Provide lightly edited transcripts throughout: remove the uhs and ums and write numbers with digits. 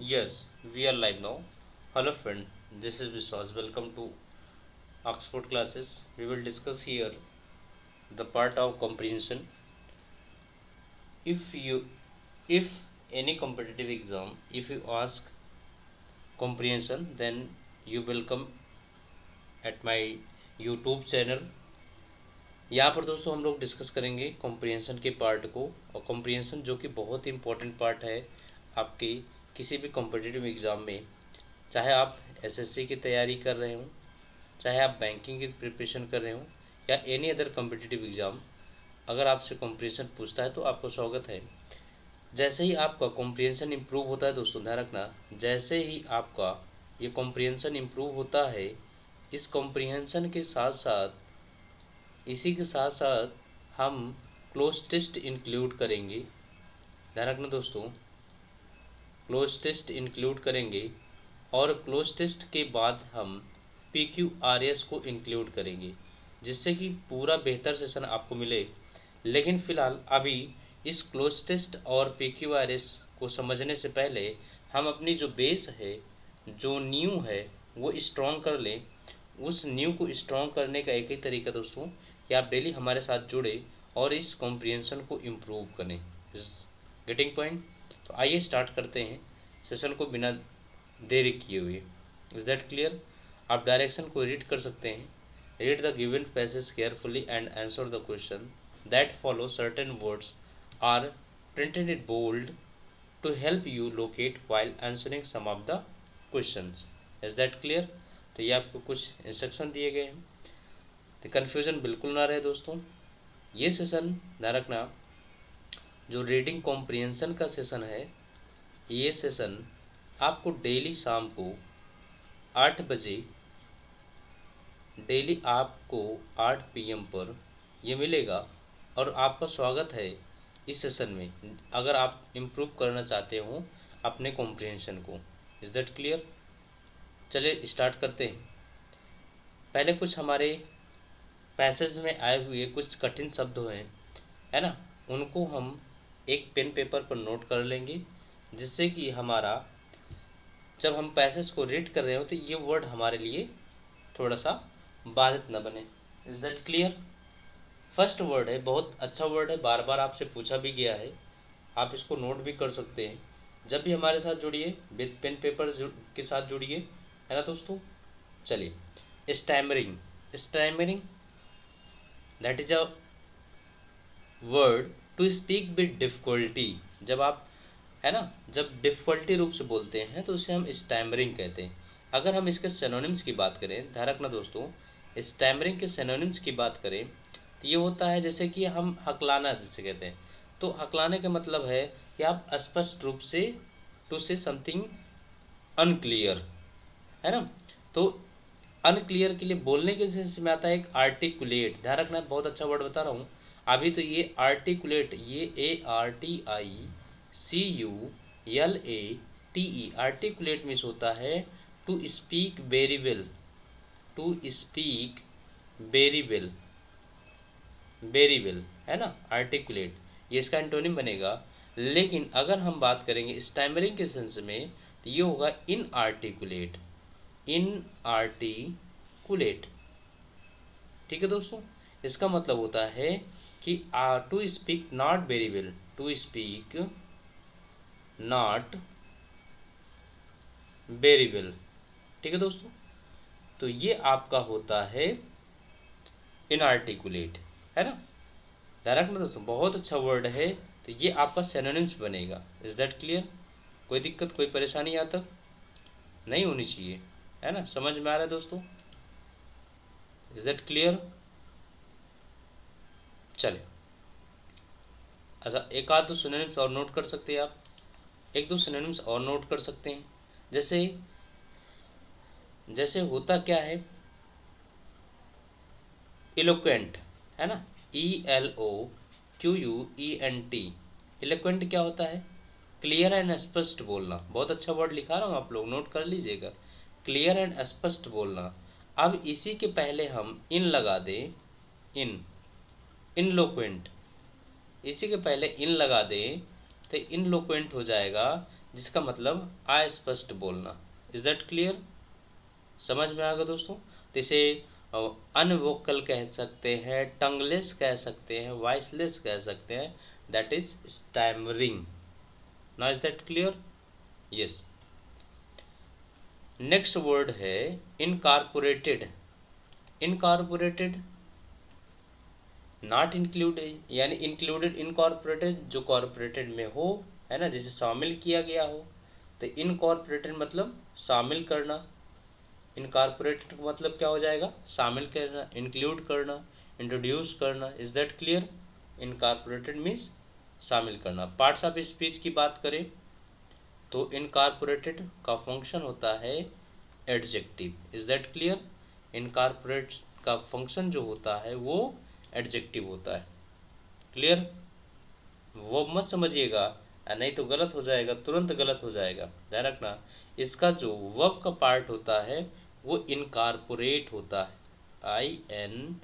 Yes, we are live now. Hello friend, this is Vishwas. Welcome to Oxford classes. We will discuss here the part of comprehension. If any competitive exam, if you ask comprehension, then you welcome at my YouTube channel. यहाँ पर दोस्तों हम लोग discuss करेंगे comprehension के part को, और comprehension जो कि बहुत ही इम्पोर्टेंट पार्ट है आपके किसी भी कॉम्पिटिटिव एग्ज़ाम में। चाहे आप एसएससी की तैयारी कर रहे हो, चाहे आप बैंकिंग की प्रिपरेशन कर रहे हो, या एनी अदर कॉम्पिटिटिव एग्ज़ाम, अगर आपसे कॉम्प्रिहेंशन पूछता है तो आपको स्वागत है। जैसे ही आपका कॉम्प्रिहेंशन इम्प्रूव होता है दोस्तों, ध्यान रखना, जैसे ही आपका ये कॉम्प्रिहेंशन इम्प्रूव होता है, इस कॉम्प्रिहेंशन के साथ साथ इसी के साथ साथ हम क्लोज टेस्ट इंक्लूड करेंगे। ध्यान रखना दोस्तों, क्लोज टेस्ट इंक्लूड करेंगे, और क्लोज टेस्ट के बाद हम PQRS को इंक्लूड करेंगे, जिससे कि पूरा बेहतर सेशन आपको मिले। लेकिन फ़िलहाल अभी इस क्लोज टेस्ट और PQRS को समझने से पहले हम अपनी जो बेस है, जो न्यू है, वो स्ट्रॉन्ग कर लें। उस न्यू को स्ट्रॉन्ग करने का एक ही तरीका दोस्तों कि आप डेली हमारे साथ जुड़े और इस कॉम्प्रिहेंशन को इम्प्रूव करें। इस गेटिंग पॉइंट। तो आइए स्टार्ट करते हैं सेशन को बिना देरी किए हुए। Is that clear? आप डायरेक्शन को रीड कर सकते हैं। Read the given passage carefully and answer the question that follow. Certain words are printed in bold to help you locate while answering some of the questions. Is that clear? तो ये आपको कुछ instruction दिए गए हैं, तो confusion बिल्कुल ना रहे दोस्तों। ये सेशन ध्यान रखना, जो रीडिंग कॉम्प्रिहेंशन का सेशन है, ये सेशन आपको डेली शाम को 8 बजे, डेली आपको 8 PM पर ये मिलेगा, और आपका स्वागत है इस सेशन में, अगर आप इम्प्रूव करना चाहते हो अपने कॉम्प्रिहेंशन को। Is that clear? चलिए स्टार्ट करते हैं। पहले कुछ हमारे पैसेज में आए हुए कुछ कठिन शब्द हैं, है ना, उनको हम एक पेन पेपर पर नोट कर लेंगे, जिससे कि हमारा जब हम पैसेज को रीड कर रहे हो तो ये वर्ड हमारे लिए थोड़ा सा बाधित न बने। Is that clear? First word है, बहुत अच्छा वर्ड है, बार बार आपसे पूछा भी गया है, आप इसको नोट भी कर सकते हैं। जब भी हमारे साथ जुड़िए विद पेन पेपर के साथ जुड़िए, है ना दोस्तों। चलिए, stammering. Stammering that is a word to speak with difficulty. जब आप, है ना, जब डिफ़िकल्टी रूप से बोलते हैं तो उसे हम स्टैमरिंग कहते हैं। अगर हम इसके सिनोनिम्स की बात करें, ध्यान रखना दोस्तों, स्टैमरिंग के सिनोनिम्स की बात करें तो ये होता है जैसे कि हम हकलाना जिसे कहते हैं। तो हकलाने का मतलब है कि आप स्पष्ट रूप से, टू से समथिंग अनक्लियर, है ना। तो अनक्लियर के लिए बोलने के सेंस में आता है एक आर्टिकुलेट। ध्यान रखना, बहुत अच्छा वर्ड बता रहा हूँ अभी। तो ये आर्टिकुलेट, ये ARTICULATE, आर्टिकुलेट मीन्स होता है to speak very well, to speak very well, very well, है ना, आर्टिकुलेट, ये इसका एंटोनिम बनेगा। लेकिन अगर हम बात करेंगे स्टैमरिंग के सेंस में तो ये होगा इनआर्टिकुलेट, इनआर्टिकुलेट। ठीक है दोस्तों, इसका मतलब होता है कि to speak not very well, to speak not very well. ठीक है दोस्तों, तो ये आपका होता है इनआर्टिकुलेट, है ना। ध्यान रखना दोस्तों, बहुत अच्छा वर्ड है, तो ये आपका सिनोनिम्स बनेगा। Is that clear? कोई दिक्कत, कोई परेशानी यहाँ तक नहीं होनी चाहिए, है ना। समझ में आ रहा है दोस्तों? Is that clear? चले, अच्छा, एक आध दो सिनोनिम्स और नोट कर सकते हैं आप, एक दो सिनोनिम्स और नोट कर सकते हैं। जैसे जैसे होता क्या है, इलोक्वेंट, है ना, ELOQUENT। इलोक्वेंट क्या होता है? क्लियर एंड स्पष्ट बोलना। बहुत अच्छा वर्ड लिखा रहा हूँ, आप लोग नोट कर लीजिएगा, क्लियर एंड स्पष्ट बोलना। अब इसी के पहले हम इन लगा दें, इन, इनलोक्वेंट, इसी के पहले इन लगा दें तो इनलोक्वेंट हो जाएगा। जिसका मतलब अस्पष्ट बोलना। Is that clear? समझ में आ गया दोस्तों? तो इसे अनवोकल कह सकते हैं, टंगलेस कह सकते हैं, वॉइसलेस कह सकते हैं, that is stammering. Now is that clear? Yes. Next word है इनकॉर्पोरेटेड। इनकॉर्पोरेटेड नॉट इंक्लूडेड, यानी इंक्लूडेड इनकॉर्पोरेटेड जो कॉर्पोरेटेड में हो, है ना, जैसे शामिल किया गया हो। तो इनकॉर्पोरेटेड मतलब शामिल करना, इनकॉर्पोरेटेड मतलब क्या हो जाएगा? शामिल करना, इंक्लूड करना, इंट्रोड्यूस करना। Is that clear? Incorporated means शामिल करना। पार्ट्स ऑफ स्पीच की बात करें तो इनकॉर्पोरेटेड का फंक्शन होता है adjective. Is that clear? Incorporate का फंक्शन जो होता है वो एडजेक्टिव होता है। क्लियर? वो मत समझिएगा, नहीं तो गलत हो जाएगा, तुरंत गलत हो जाएगा। ध्यान रखना, इसका जो वर्ब का पार्ट होता है वो इनकॉर्पोरेट होता है। INCORPORATE,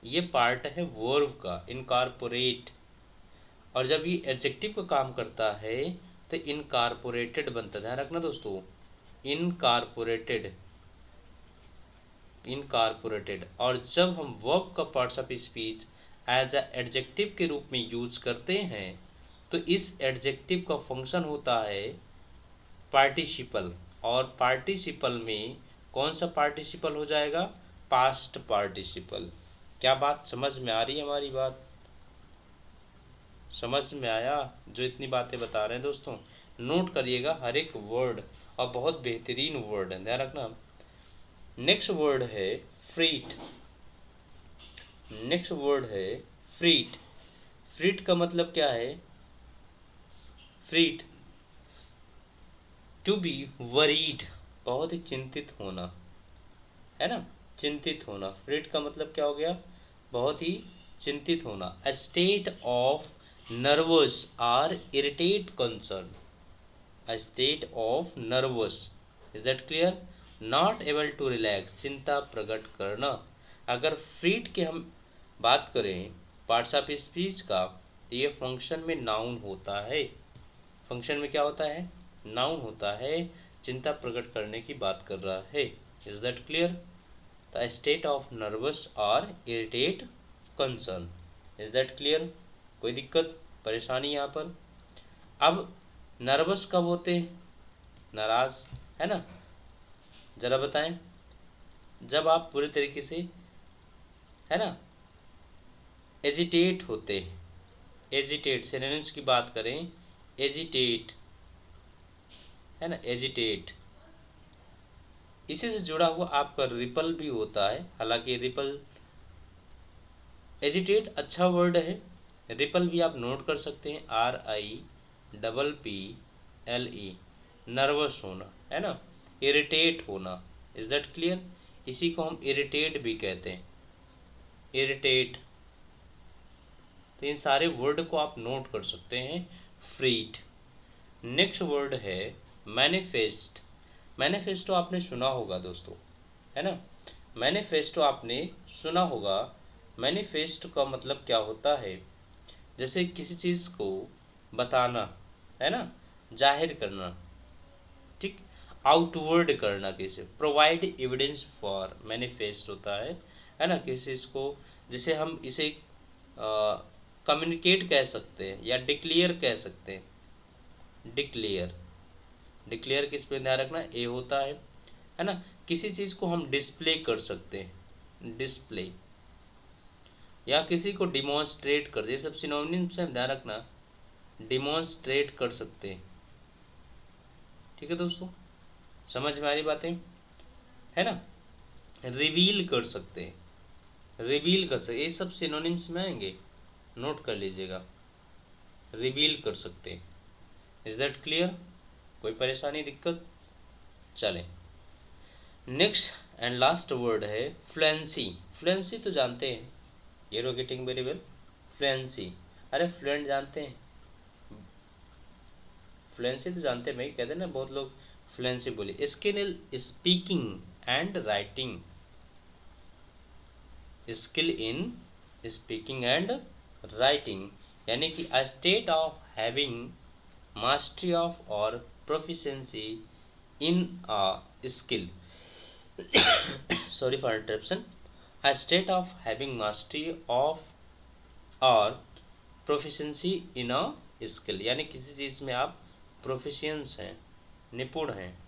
ये पार्ट है वर्ब का, इनकॉर्पोरेट। और जब ये एडजेक्टिव का काम करता है तो इनकॉर्पोरेटेड बनता है। ध्यान रखना दोस्तों, इनकॉर्पोरेटेड, इनकॉर्पोरेटेड। और जब हम वर्ब का parts of speech as a adjective के रूप में यूज करते हैं तो इस एडजेक्टिव का फंक्शन होता है पार्टिसिपल। और पार्टिसिपल में कौन सा पार्टिसिपल हो जाएगा? Past participle. क्या बात समझ में आ रही है? हमारी बात समझ में आया? जो इतनी बातें बता रहे हैं दोस्तों, नोट करिएगा हर एक वर्ड, और बहुत बेहतरीन वर्ड है, ध्यान रखना। नेक्स्ट वर्ड है फ्रीट। नेक्स्ट वर्ड है फ्रीट। फ्रीट का मतलब क्या है? फ्रीट, टू बी वरीड, बहुत ही चिंतित होना, है ना, चिंतित होना। फ्रीट का मतलब क्या हो गया? बहुत ही चिंतित होना। A state of nervous or irritate concern. A state of nervous, is that clear? Not able to relax, चिंता प्रकट करना। अगर फ्रीट की हम बात करें पार्ट्स ऑफ स्पीच का, तो ये फंक्शन में नाउन होता है। फंक्शन में क्या होता है? नाउन होता है, चिंता प्रकट करने की बात कर रहा है। Is that clear? The state of nervous or irritate concern. Is that clear? कोई दिक्कत परेशानी यहाँ पर? अब नर्वस कब होते हैं? नाराज, है ना? जरा बताएं। जब आप पूरे तरीके से, है ना, एजिटेट होते हैं। एजिटेट सिनोनिम्स की बात करें, एजिटेट, है ना, एजिटेट। इसी से जुड़ा हुआ आपका रिपल भी होता है, हालांकि रिपल, एजिटेट अच्छा वर्ड है। रिपल भी आप नोट कर सकते हैं, RIPPLE, नर्वस होना, है ना, इरिटेट होना। Is that clear? इसी को हम इरिटेट भी कहते हैं, इरिटेट। तो इन सारे वर्ड को आप नोट कर सकते हैं, फ्रीट। नेक्स्ट वर्ड है मैनिफेस्ट। मैनिफेस्टो आपने सुना होगा दोस्तों, है ना, मैनिफेस्टो आपने सुना होगा। मैनिफेस्ट का मतलब क्या होता है? जैसे किसी चीज़ को बताना, है ना, जाहिर करना, ठीक, आउटवर्ड करना, किसी प्रोवाइड एविडेंस फॉर, मैनिफेस्ट होता है ना, किसी चीज़ को, जैसे हम इसे कम्युनिकेट कह सकते हैं या डिक्लेयर कह सकते हैं। डिक्लेयर, डिक्लेयर किस पे ध्यान रखना, ए होता है ना। किसी चीज़ को हम डिस्प्ले कर सकते हैं, डिस्प्ले, या किसी को डिमॉन्स्ट्रेट कर, ये सब सिनोनिम्स से ध्यान रखना, डिमॉन्स्ट्रेट कर सकते हैं। ठीक है दोस्तों, समझ में आ रही बातें, है ना। रिवील कर सकते हैं, रिवील कर सकते, ये सब सिनोनिम्स में आएंगे, नोट कर लीजिएगा। रिवील कर सकते हैं। Is that clear? कोई परेशानी दिक्कत? चलें, नेक्स्ट एंड लास्ट वर्ड है फ्लुएंसी। फ्लुएंसी तो जानते हैं, ये रो गेटिंग वेरी वेल। फ्लुएंसी, अरे फ्लुएंट जानते हैं, फ्लुएंसी तो जानते हैं भाई, कहते हैं ना बहुत लोग फ्लुएंसी बोली। Skill in speaking and writing, skill in speaking and writing, यानी कि a state of having mastery of or proficiency in a skill, sorry for interruption, a state of having mastery of और proficiency in a skill, यानी किसी चीज़ में आप proficiency हैं, निपुण हैं,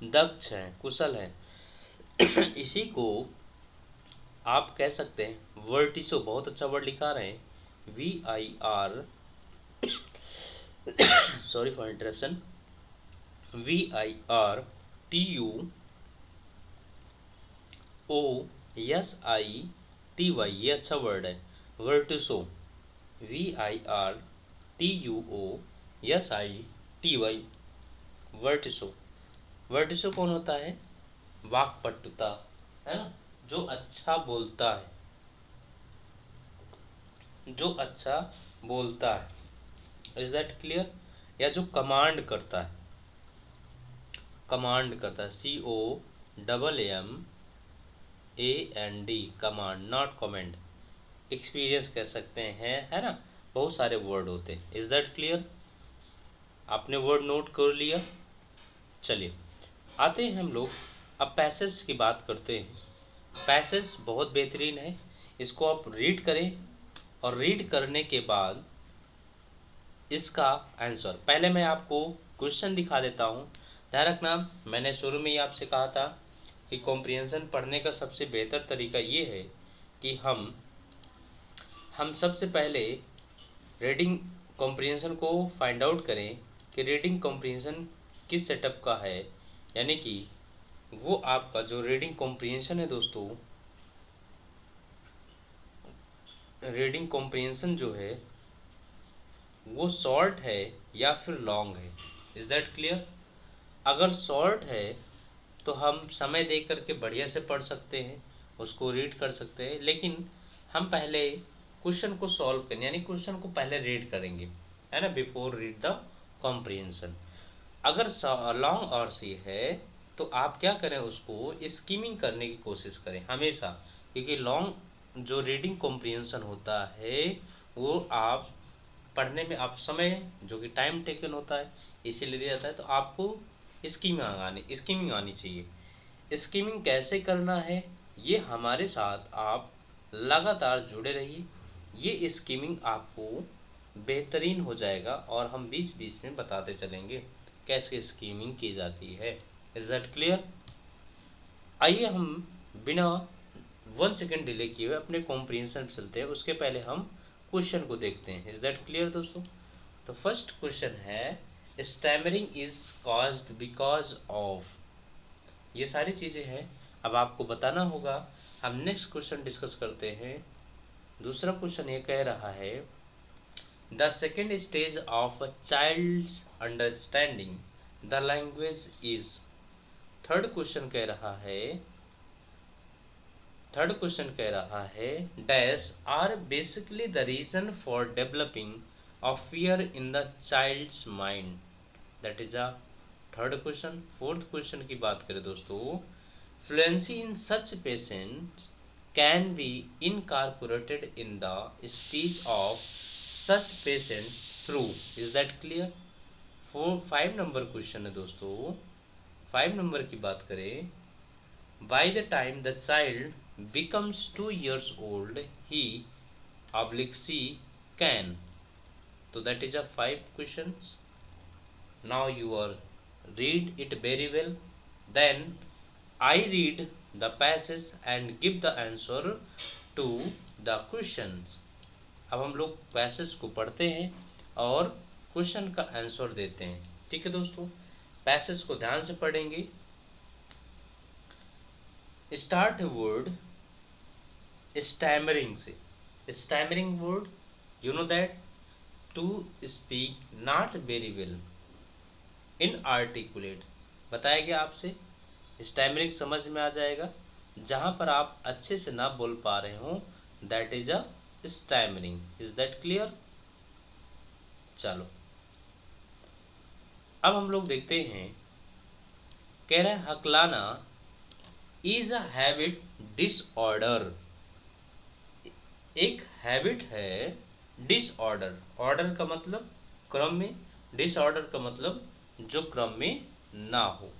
दक्ष हैं, कुशल हैं। इसी को आप कह सकते हैं वर्टिसो, बहुत अच्छा वर्ड लिखा रहे हैं, VIR, sorry for interruption, VIRTUOSITY, ये अच्छा वर्ड है, वर्टिसो, VIRTUOSITY, वर्टिसो। वर्टिसो कौन होता है? वाक्पटुता, है ना, जो अच्छा बोलता है, जो अच्छा बोलता है। Is that clear? या जो कमांड करता है, कमांड करता है, COMMAND, command, not comment. Experience कह सकते हैं, है ना, बहुत सारे वर्ड होते हैं। Is that clear? आपने वर्ड नोट कर लिया? चलिए आते हैं हम लोग अब पैसेज की बात करते हैं। पैसेज बहुत बेहतरीन है, इसको आप रीड करें और रीड करने के बाद इसका आंसर, पहले मैं आपको क्वेश्चन दिखा देता हूँ। ध्यान रखना, मैंने शुरू में ही आपसे कहा था कि कॉम्प्रिहेंशन पढ़ने का सबसे बेहतर तरीका ये है कि हम सबसे पहले रीडिंग कॉम्प्रिहेंशन को फाइंड आउट करें कि रीडिंग कॉम्प्रिहेंशन किस सेटअप का है, यानी कि वो आपका जो रीडिंग कॉम्प्रिहेंशन है दोस्तों, रीडिंग कॉम्प्रिहेंशन जो है वो शॉर्ट है या फिर लॉन्ग है। Is that clear? अगर शॉर्ट है तो हम समय दे करके बढ़िया से पढ़ सकते हैं, उसको रीड कर सकते हैं, लेकिन हम पहले क्वेश्चन को सॉल्व करें, यानी क्वेश्चन को पहले रीड करेंगे, है ना, बिफोर रीड द कॉम्प्रिहेंशन। अगर लॉन्ग और सी है तो आप क्या करें, उसको स्कीमिंग करने की कोशिश करें हमेशा, क्योंकि लॉन्ग जो रीडिंग कॉम्प्रिहेंशन होता है वो आप पढ़ने में आप समय जो कि टाइम टेकन होता है इसीलिए दिया जाता है, तो आपको स्कीमिंग आनी चाहिए। स्कीमिंग कैसे करना है ये हमारे साथ आप लगातार जुड़े रहिए, ये स्कीमिंग आपको बेहतरीन हो जाएगा और हम बीच बीच में बताते चलेंगे कैसे स्कीमिंग की जाती है। Is that clear? आइए हम बिना 1 सेकेंड डिले किए हुए अपने कॉम्प्रिहेंशन चलते हैं, उसके पहले हम क्वेश्चन को देखते हैं। इज दैट क्लियर दोस्तों? तो फर्स्ट क्वेश्चन है, stammering is caused because of, ये सारी चीज़ें हैं, अब आपको बताना होगा। हम नेक्स्ट क्वेश्चन डिस्कस करते हैं। दूसरा क्वेश्चन ये कह रहा है, the second stage of a child's understanding the language is. Third question कह रहा है, dash are basically the reason for developing of fear in the child's mind. That is a third question. Fourth question की बात करें दोस्तों, fluency in such patient can be incorporated in the speech of such patient through. Is that clear? 5 number question है दोस्तों। 5 number की बात करें, by the time the child becomes 2 years old he / she can। तो that is a 5 questions। now you are read it very well, then I read the passage and give the answer to the questions। अब हम लोग passage को पढ़ते हैं और question का answer देते हैं। ठीक है दोस्तों, पैसेज को ध्यान से पढ़ेंगे। स्टार्ट वर्ड स्टैमरिंग से। Stammering word you know that to speak not very well, inarticulate, बताया गया आपसे। स्टैमरिंग समझ में आ जाएगा, जहाँ पर आप अच्छे से ना बोल पा रहे हो, that is a stammering. Is that clear? चलो अब हम लोग देखते हैं, कह रहे हैं हकलाना इज अ हैबिट डिसऑर्डर। एक हैबिट है डिसऑर्डर। ऑर्डर का मतलब क्रम में, डिसऑर्डर का मतलब जो क्रम में ना हो।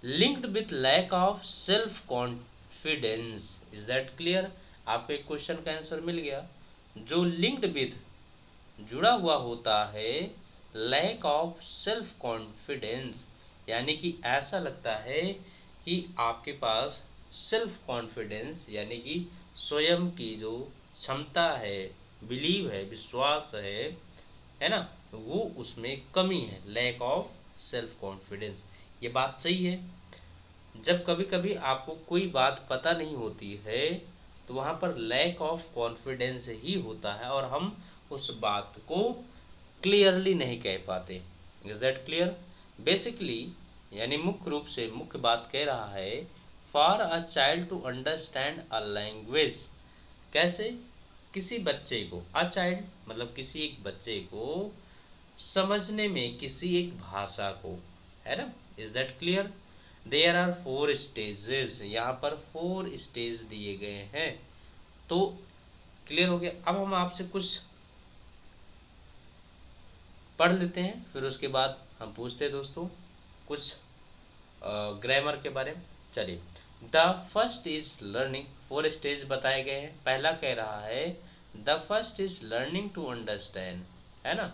Linked with lack of self confidence, is that clear? आपको एक क्वेश्चन का आंसर मिल गया। जो लिंक्ड विथ जुड़ा हुआ होता है लैक ऑफ सेल्फ कॉन्फिडेंस, यानी कि ऐसा लगता है कि आपके पास सेल्फ कॉन्फिडेंस यानी कि स्वयं की जो क्षमता है, बिलीव है, विश्वास है ना, वो उसमें कमी है, लैक ऑफ सेल्फ कॉन्फिडेंस। ये बात सही है। जब कभी कभी आपको कोई बात पता नहीं होती है तो वहाँ पर लैक ऑफ कॉन्फिडेंस ही होता है और हम उस बात को क्लियरली नहीं कह पाते। Is that clear? बेसिकली यानी मुख्य रूप से मुख्य बात कह रहा है for a child to understand a language. कैसे? किसी बच्चे को, अ चाइल्ड मतलब किसी एक बच्चे को समझने में किसी एक भाषा को, है ना? Is that clear? There are 4 stages, यहाँ पर 4 स्टेज दिए गए हैं। तो क्लियर हो गया। अब हम आपसे कुछ पढ़ लेते हैं, फिर उसके बाद हम पूछते हैं दोस्तों कुछ ग्रामर के बारे में। चलिए, the first is learning. 4 stage बताए गए हैं। पहला कह रहा है the first is learning to understand, है ना?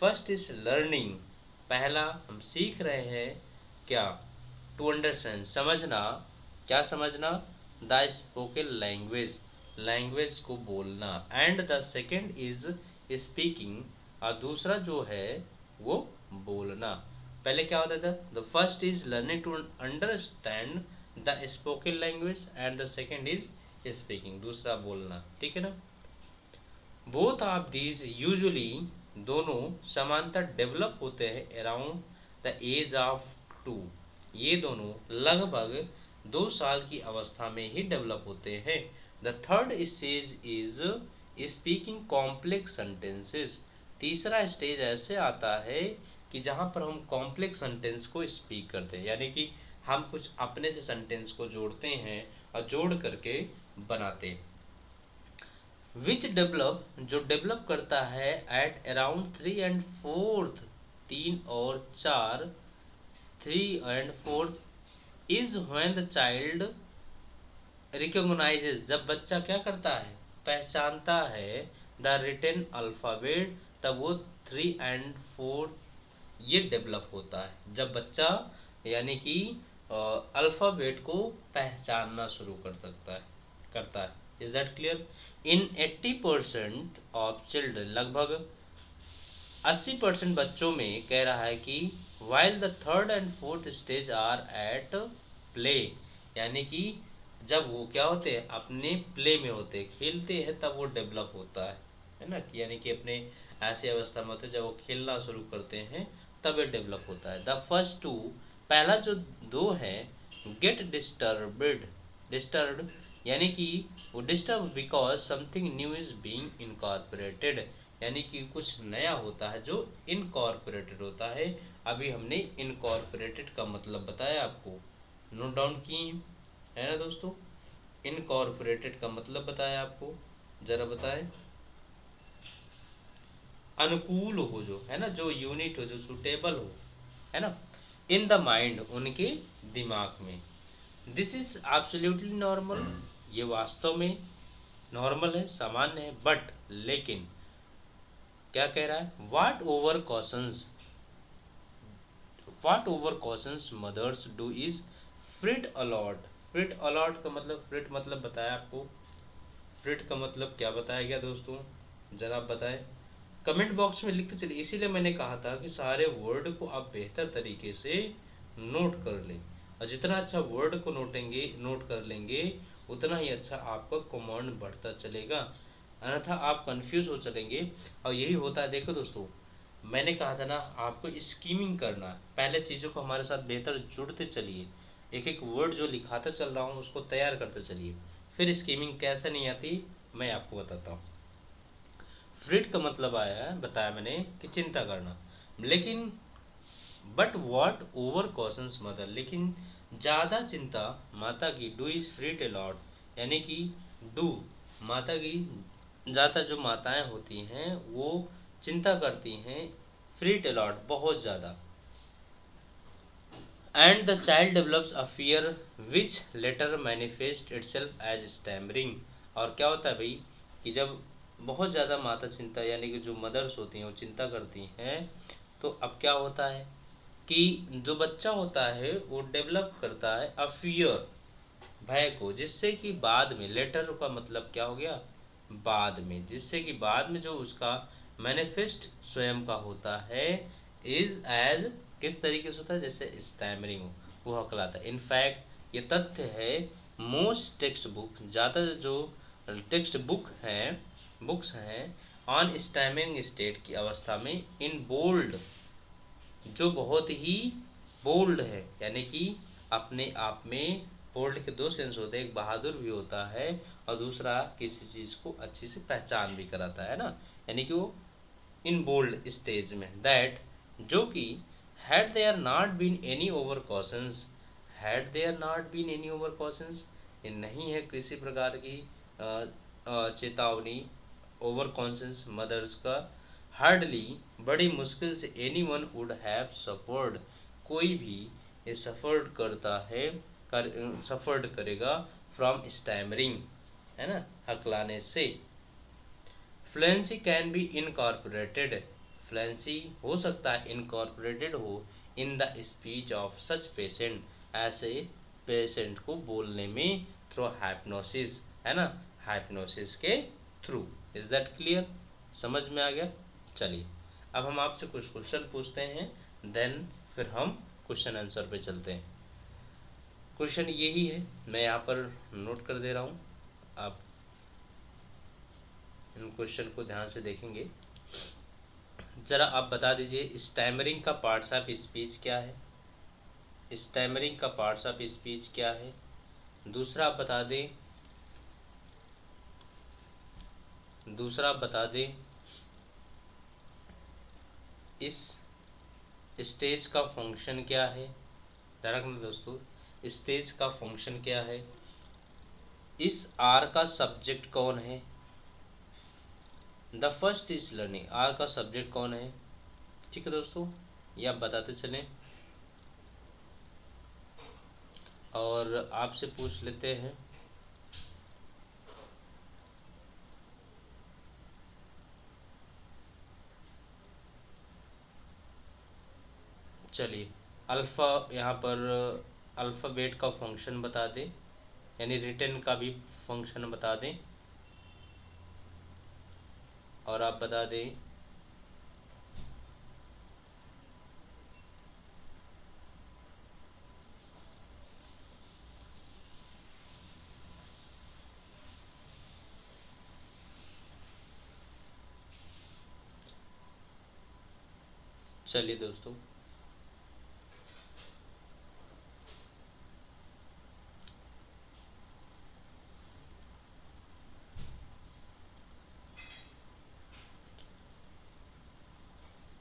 फर्स्ट इज लर्निंग, पहला हम सीख रहे हैं क्या? टू अंडरस्टैंड, समझना। क्या समझना? द स्पोकन लैंग्वेज, लैंग्वेज को बोलना। And the second is speaking, और दूसरा जो है वो बोलना। पहले क्या होता था? The first is learning to understand the spoken language and the second is speaking, दूसरा बोलना। ठीक है ना? बोथ ऑफ दीज यूजुअली, दोनों समांतर डेवलप होते हैं अराउंड द एज ऑफ 2। ये दोनों लगभग 2 साल की अवस्था में ही डेवलप होते हैं। The third stage is speaking complex sentences. तीसरा स्टेज ऐसे आता है कि जहाँ पर हम कॉम्प्लेक्स सेंटेंस को स्पीक करते हैं, यानी कि हम कुछ अपने से सेंटेंस को जोड़ते हैं और जोड़ करके बनाते हैं। विच डेवलप, जो डेवलप करता है एट अराउंड 3 and 4, 3 और 4, 3 and 4 is when the child recognises, जब बच्चा क्या करता है? पहचानता है द रिटन अल्फाबेट, तब वो 3 and 4 ये डेवलप होता है जब बच्चा यानी कि अल्फाबेट को पहचानना शुरू कर सकता है, करता है। Is that clear? In 80% of children, लगभग 80% बच्चों में कह रहा है कि while the third and fourth stage are at play, यानी कि जब वो क्या होते हैं? अपने प्ले में होते हैं, खेलते हैं, तब वो डेवलप होता है ना? यानी कि अपने ऐसी अवस्था में होते हैं जब वो खेलना शुरू करते हैं तब ये डेवलप होता है। द फर्स्ट टू, पहला जो 2 है, गेट डिस्टर्ब्ड, डिस्टर्ब्ड यानी कि वो disturb because something new is being incorporated, यानी कि कुछ नया होता है जो इनकॉर्पोरेटेड होता है। अभी हमने इनकॉर्पोरेटेड का मतलब बताया आपको, नोट डाउन की है ना दोस्तों? इनकॉर्पोरेटेड का मतलब बताया आपको, जरा बताएं। अनुकूल हो, जो है ना, जो यूनिट हो, जो सुटेबल हो, है ना, इन द माइंड, उनके दिमाग में। दिस इज एब्सोल्युटली नॉर्मल, ये वास्तव में नॉर्मल है, सामान्य है। बट लेकिन क्या कह रहा है? What over cautious mothers do is fret a lot. Fret a lot का मतलब, फ्रिट मतलब बताया आपको, फ्रिट का मतलब क्या बताया गया दोस्तों? जरा आप बताएं, कमेंट बॉक्स में लिखते चलिए। इसीलिए मैंने कहा था कि सारे वर्ड को आप बेहतर तरीके से नोट कर लें, और जितना अच्छा वर्ड को नोट कर लेंगे उतना ही अच्छा आपका कमांड बढ़ता चलेगा, अन्यथा आप कंफ्यूज हो चलेंगे। और यही होता है, देखो दोस्तों, मैंने कहा था ना आपको स्कीमिंग करना, पहले चीज़ों को हमारे साथ बेहतर जुड़ते चलिए, एक एक वर्ड जो लिखाते चल रहा हूँ उसको तैयार करते चलिए, फिर स्कीमिंग कैसे नहीं आती मैं आपको बताता हूँ। फ्रिट का मतलब आया है, बताया मैंने कि चिंता करना, लेकिन but what over cautions mother, लेकिन ज़्यादा चिंता माता की, डू इज फ्रिट अलॉट, यानी कि डू माता की ज़्यादा जो माताएं होती हैं वो चिंता करती हैं, फ्रीट अलॉट बहुत ज़्यादा, and the child develops a fear which later manifest itself as stammering. और क्या होता है भाई कि जब बहुत ज़्यादा माता चिंता यानी कि जो मदर्स होती हैं वो चिंता करती हैं, तो अब क्या होता है कि जो बच्चा होता है वो डेवलप करता है अ फियर, भय को, जिससे कि बाद में, लेटर का मतलब क्या हो गया, बाद में, जिससे कि बाद में जो उसका मैनिफेस्ट स्वयं का होता है इज एज, किस तरीके से होता है, जैसे स्टैमरिंग हो, वो हकलाता है। इनफैक्ट ये तथ्य है, मोस्ट टेक्स्ट बुक, ज़्यादा जो टेक्स्ट बुक्स हैं ऑन स्टैमरिंग स्टेट की अवस्था में इन बोल्ड, जो बहुत ही बोल्ड है, यानी कि अपने आप में, बोल्ड के दो सेंस होते हैं, एक बहादुर भी होता है और दूसरा किसी चीज़ को अच्छी से पहचान भी कराता है ना, यानी कि वो इन बोल्ड स्टेज में, दैट, जो कि had there not been any over cautious, had there not been any over cautious, ये नहीं है किसी प्रकार की चेतावनी, ओवर कॉन्शियस मदर्स का, हार्डली, बड़ी मुश्किल से, anyone would have suffered, कोई भी ये सफर्ड करता है, सफर्ड करेगा फ्रॉम स्टैमरिंग, है ना, हकलाने से। Fluency can be incorporated, fluency हो सकता है इनकॉर्पोरेटेड हो इन the speech of such patient, ऐसे पेशेंट को बोलने में, थ्रू हाइप्नोसिस, है ना, हाइप्नोसिस के थ्रू। इज दैट क्लियर, समझ में आ गया। चलिए अब हम आपसे कुछ क्वेश्चन पूछते हैं, देन फिर हम क्वेश्चन आंसर पे चलते हैं। क्वेश्चन यही है, मैं यहाँ पर नोट कर दे रहा हूँ, आप इन क्वेश्चन को ध्यान से देखेंगे। जरा आप बता दीजिए स्टैमरिंग का पार्ट्स ऑफ स्पीच क्या है, स्टैमरिंग का पार्ट्स ऑफ स्पीच क्या है। दूसरा आप बता दें, दूसरा आप बता दें इस स्टेज का फंक्शन क्या है। ध्यान रखना दोस्तों, स्टेज का फंक्शन क्या है। इस आर का सब्जेक्ट कौन है। The first is learning, are का सब्जेक्ट कौन है। ठीक है दोस्तों, ये आप बताते चलें। और आपसे पूछ लेते हैं, चलिए अल्फ़ा, यहाँ पर अल्फ़ाबेट का फंक्शन बता दें, यानी रिटर्न का भी फंक्शन बता दें, और आप बता दें चलिए दोस्तों,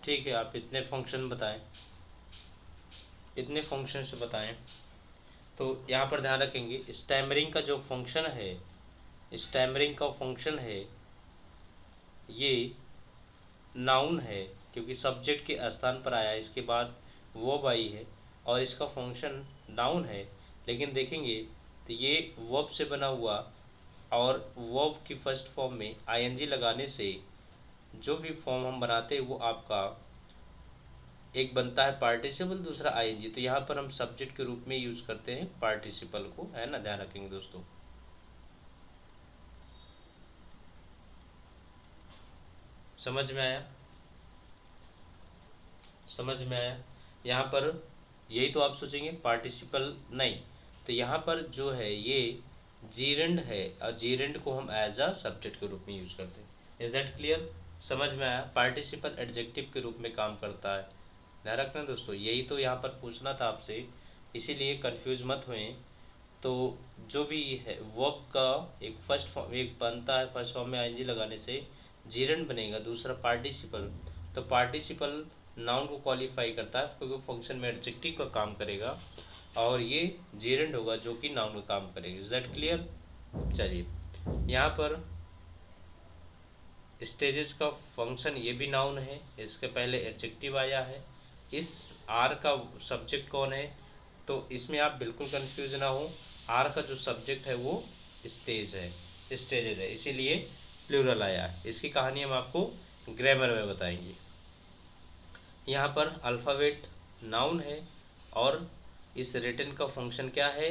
ठीक है, आप इतने फंक्शन बताएं, इतने फंक्शन से बताएं। तो यहाँ पर ध्यान रखेंगे स्टैमरिंग का जो फंक्शन है, स्टैमरिंग का फंक्शन है ये नाउन है, क्योंकि सब्जेक्ट के स्थान पर आया, इसके बाद वर्ब आई है और इसका फंक्शन नाउन है। लेकिन देखेंगे तो ये वर्ब से बना हुआ, और वर्ब की फर्स्ट फॉर्म में आईएनजी लगाने से जो भी फॉर्म हम बनाते हैं वो आपका एक बनता है पार्टिसिपल, दूसरा आईएनजी। तो यहाँ पर हम सब्जेक्ट के रूप में यूज करते हैं पार्टिसिपल को, है ना, ध्यान रखेंगे दोस्तों। समझ में आया, समझ में आया। यहाँ पर यही तो आप सोचेंगे पार्टिसिपल नहीं, तो यहाँ पर जो है ये जीरेंड है, और जीरेंड को हम एज अ सब्जेक्ट के रूप में यूज करते हैं। इज दैट क्लियर, समझ में आया। पार्टिसिपल एडजेक्टिव के रूप में काम करता है, ध्यान रखना दोस्तों, यही तो यहाँ पर पूछना था आपसे, इसीलिए कंफ्यूज मत हुए। तो जो भी है वर्ब का एक फर्स्ट फॉर्म, एक बनता है फर्स्ट फॉर्म में आईएनजी लगाने से जीरंड बनेगा, दूसरा पार्टिसिपल। तो पार्टिसिपल नाउन को क्वालिफाई करता है क्योंकि फंक्शन में एडजेक्टिव का काम करेगा, और ये जीरंड होगा जो कि नाउन का काम करेगा। Is that clear. चलिए यहाँ पर स्टेजेस का फंक्शन ये भी नाउन है, इसके पहले एडजेक्टिव आया है। इस आर का सब्जेक्ट कौन है, तो इसमें आप बिल्कुल कंफ्यूज ना हो। आर का जो सब्जेक्ट है वो स्टेज है, स्टेजेज है, इसीलिए प्लूरल आया है। इसकी कहानी हम आपको ग्रामर में बताएंगे। यहाँ पर अल्फ़ाबेट नाउन है और इस रिटन का फंक्शन क्या है,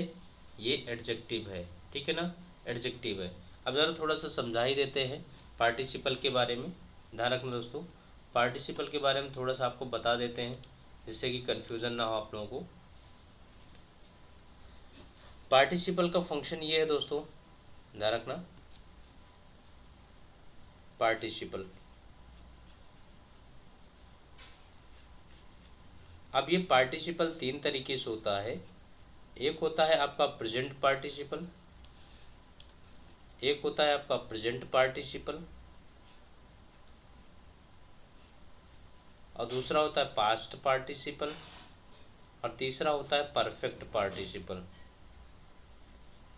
ये एडजेक्टिव है, ठीक है ना, एडजेक्टिव है। अब ज़रा थोड़ा सा समझा ही देते हैं पार्टिसिपल के बारे में। ध्यान रखना दोस्तों, पार्टिसिपल के बारे में थोड़ा सा आपको बता देते हैं जिससे कि कन्फ्यूज़न ना हो आप लोगों को। पार्टिसिपल का फंक्शन ये है दोस्तों, ध्यान रखना, पार्टिसिपल। अब ये पार्टिसिपल तीन तरीके से होता है। एक होता है आपका प्रेजेंट पार्टिसिपल, एक होता है आपका प्रेजेंट पार्टिसिपल, और दूसरा होता है पास्ट पार्टिसिपल, और तीसरा होता है परफेक्ट पार्टिसिपल।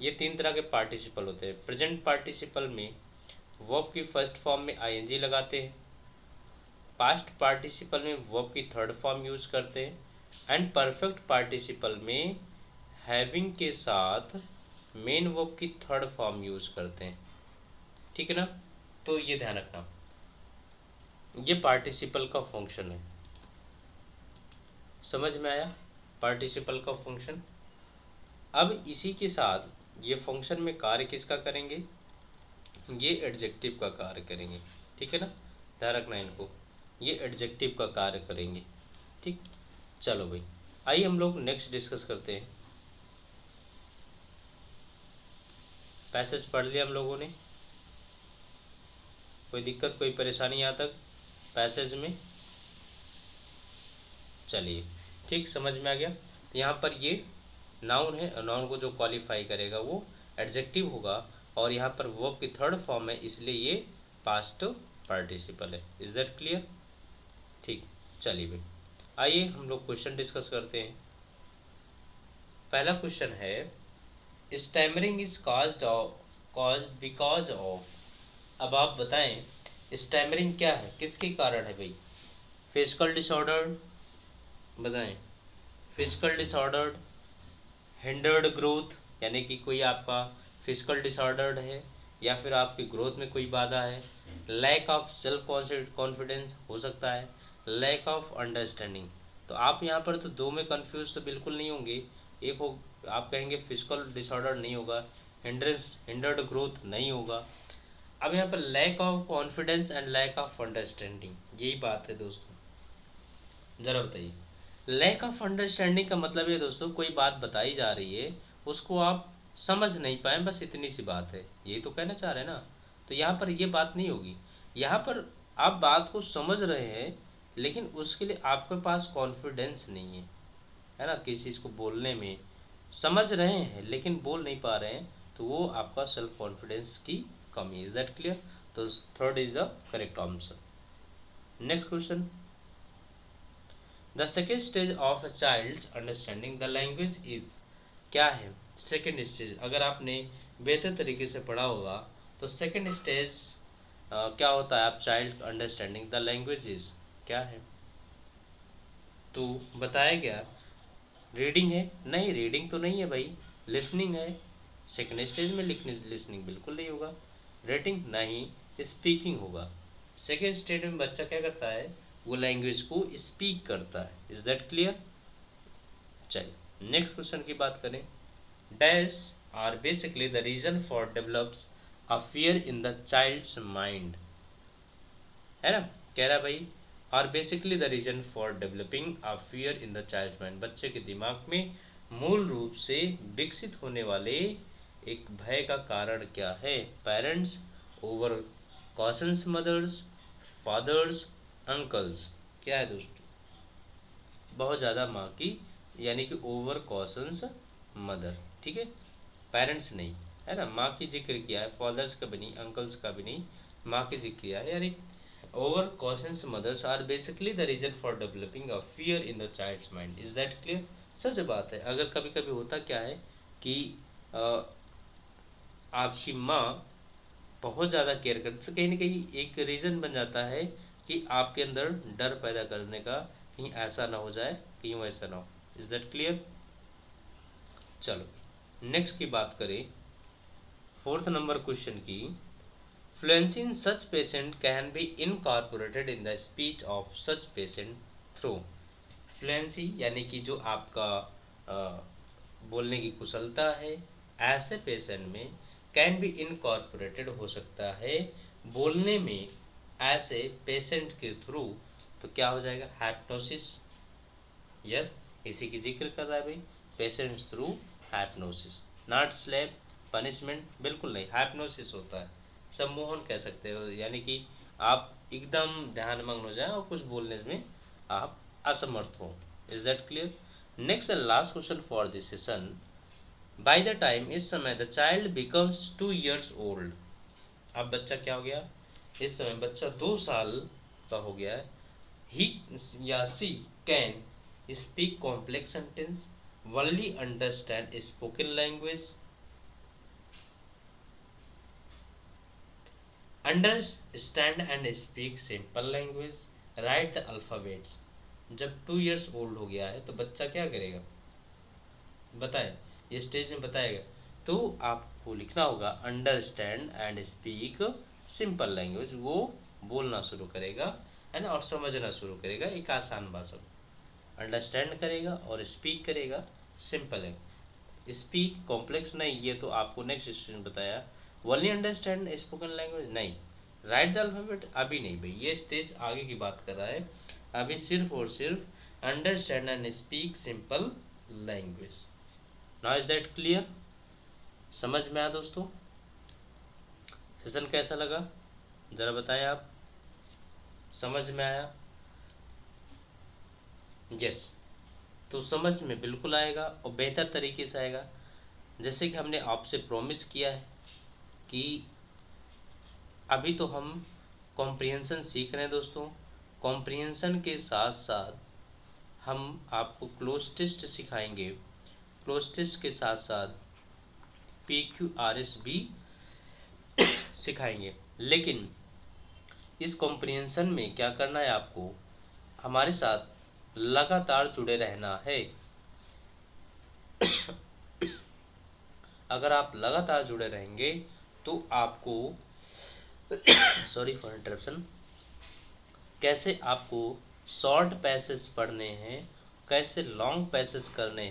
ये तीन तरह के पार्टिसिपल होते हैं। प्रेजेंट पार्टिसिपल में वर्ब की फर्स्ट फॉर्म में आईएनजी लगाते हैं, पास्ट पार्टिसिपल में वर्ब की थर्ड फॉर्म यूज करते हैं, एंड परफेक्ट पार्टिसिपल में हैविंग के साथ मेन वर्ब की थर्ड फॉर्म यूज करते हैं, ठीक है ना। तो ये ध्यान रखना, ये पार्टिसिपल का फंक्शन है। समझ में आया पार्टिसिपल का फंक्शन। अब इसी के साथ ये फंक्शन में कार्य किसका करेंगे, ये एडजेक्टिव का कार्य करेंगे, ठीक है ना, ध्यान रखना इनको, ये एडजेक्टिव का कार्य करेंगे, ठीक। चलो भाई, आइए हम लोग नेक्स्ट डिस्कस करते हैं। पैसेज पढ़ लिया हम लोगों ने, कोई दिक्कत कोई परेशानी यहाँ तक पैसेज में, चलिए ठीक, समझ में आ गया। तो यहाँ पर ये नाउन है, और नाउन को जो क्वालिफाई करेगा वो एडजेक्टिव होगा, और यहाँ पर वर्ब की थर्ड फॉर्म है, इसलिए ये पास्ट पार्टिसिपल है। इज दैट क्लियर, ठीक। चलिए भाई, आइए हम लोग क्वेश्चन डिस्कस करते हैं। पहला क्वेश्चन है, stammering is caused because of. अब आप बताएं स्टैमरिंग क्या है, किसके कारण है भाई। फिजिकल डिसऑर्डर, बताएं, फिजिकल डिसऑर्डर, हिंडर्ड ग्रोथ, यानी कि कोई आपका फिजिकल डिसऑर्डर्ड है, या फिर आपकी ग्रोथ में कोई बाधा है, लैक ऑफ सेल्फ कॉन्फिडेंस हो सकता है, लैक ऑफ अंडरस्टैंडिंग। तो आप यहाँ पर तो दो में कंफ्यूज तो बिल्कुल नहीं होंगे। एक हो, आप कहेंगे फिजिकल डिसऑर्डर नहीं होगा, हिंडर्ड ग्रोथ नहीं होगा। अब यहाँ पर lack of confidence and lack of understanding, यही बात है दोस्तों, जरा बताइए। लैक ऑफ अंडरस्टैंडिंग का मतलब ये दोस्तों, कोई बात बताई जा रही है, उसको आप समझ नहीं पाए, बस इतनी सी बात है, यही तो कहना चाह रहे हैं ना। तो यहाँ पर ये बात नहीं होगी। यहाँ पर आप बात को समझ रहे हैं, लेकिन उसके लिए आपके पास कॉन्फिडेंस नहीं है ना, किसी चीज़ को बोलने में। समझ रहे हैं लेकिन बोल नहीं पा रहे हैं, तो वो आपका सेल्फ कॉन्फिडेंस की कमी। Is that clear. तो third is the correct answer. Next question, the second stage of a child's understanding the language is, क्या है सेकेंड स्टेज। अगर आपने बेहतर तरीके से पढ़ा होगा तो सेकेंड स्टेज क्या होता है, आप child understanding the language is क्या है, तो बताया गया रीडिंग है, नहीं रीडिंग तो नहीं है भाई, लिसनिंग है। सेकेंड स्टेज में लिसनिंग बिल्कुल नहीं होगा। रेटिंग नहीं, स्पीकिंग होगा। सेकेंड स्टेज में बच्चा क्या करता है, वो लैंग्वेज को स्पीक करता है। Is that clear. चलिए नेक्स्ट क्वेश्चन की बात करें। Dash are basically the reason for develops a fear in the child's mind, है ना, कह रहा है भाई are basically the reason for developing a fear in the child's mind, बच्चे के दिमाग में मूल रूप से विकसित होने वाले एक भय का कारण क्या है। Parents over cautious mothers, fathers, uncles, क्या है दोस्तों, बहुत ज़्यादा माँ की, यानी कि ओवर कॉशंस मदर, ठीक है, पेरेंट्स नहीं, है ना, माँ की जिक्र किया है, फादर्स का भी नहीं, अंकल्स का भी नहीं, माँ की जिक्र किया है, यानी over cautious mothers are basically the reason for developing a fear in the child's mind. Is that clear. सच बात है। अगर कभी कभी होता क्या है कि अ, आपकी माँ बहुत ज़्यादा केयर करते, तो कहीं ना कहीं एक रीज़न बन जाता है कि आपके अंदर डर पैदा करने का, कहीं ऐसा ना हो जाए, कहीं वैसा ना हो। Is that clear? चलो नेक्स्ट की बात करें, फोर्थ नंबर क्वेश्चन की। Fluency in such patient can be incorporated in the speech of such patient through. Fluency यानी कि जो आपका बोलने की कुशलता है, ऐसे पेशेंट में कैन बी इनकॉर्पोरेटेड हो सकता है बोलने में, ऐसे पेशेंट के थ्रू। तो क्या हो जाएगा? हाइप्नोसिस। यस, इसी की जिक्र कर रहा है भाई, patients through hypnosis, not slap punishment, बिल्कुल नहीं, हाइप्नोसिस होता है। सम्मोहन कह सकते हो, यानी कि आप एकदम ध्यानमग्न हो जाए और कुछ बोलने में आप असमर्थ हो। Is that clear? Next and last question for this session. By the time, इस समय the child becomes 2 years old. अब बच्चा क्या हो गया? इस समय बच्चा 2 साल का हो गया है। he या she can speak complex sentence, only understand spoken language, understand and speak simple language, write the alphabets। जब 2 years ओल्ड हो गया है तो बच्चा क्या करेगा बताए, ये स्टेज में बताएगा। तो आपको लिखना होगा understand and speak simple language. वो बोलना शुरू करेगा है ना, और समझना शुरू करेगा एक आसान भाषा में। अंडरस्टैंड करेगा और स्पीक करेगा सिंपल है। स्पीक कॉम्प्लेक्स नहीं, ये तो आपको नेक्स्ट स्टेज में बताया। ओनली अंडरस्टैंड स्पोकन लैंग्वेज नहीं। राइट द अल्फाबेट अभी नहीं भाई, ये स्टेज आगे की बात कर रहा है। अभी सिर्फ और सिर्फ understand and speak simple language. Now is that clear? समझ में आया दोस्तों? सेशन कैसा लगा जरा बताएं आप। समझ में आया? यस। तो समझ में बिल्कुल आएगा और बेहतर तरीके से आएगा। जैसे कि हमने आपसे प्रॉमिस किया है कि अभी तो हम कॉम्प्रिहेंशन सीख रहे हैं दोस्तों। कॉम्प्रिहेंशन के साथ साथ हम आपको क्लोज टेस्ट सिखाएंगे। क्लोज टेस्ट के साथ साथ PQRS भी सिखाएंगे। लेकिन इस कॉम्प्रिहेंशन में क्या करना है आपको, हमारे साथ लगातार जुड़े रहना है। अगर आप लगातार जुड़े रहेंगे तो आपको सॉरी फॉर इंटरप्शन, कैसे आपको शॉर्ट पैसेज पढ़ने हैं, कैसे लॉन्ग पैसेज करने हैं,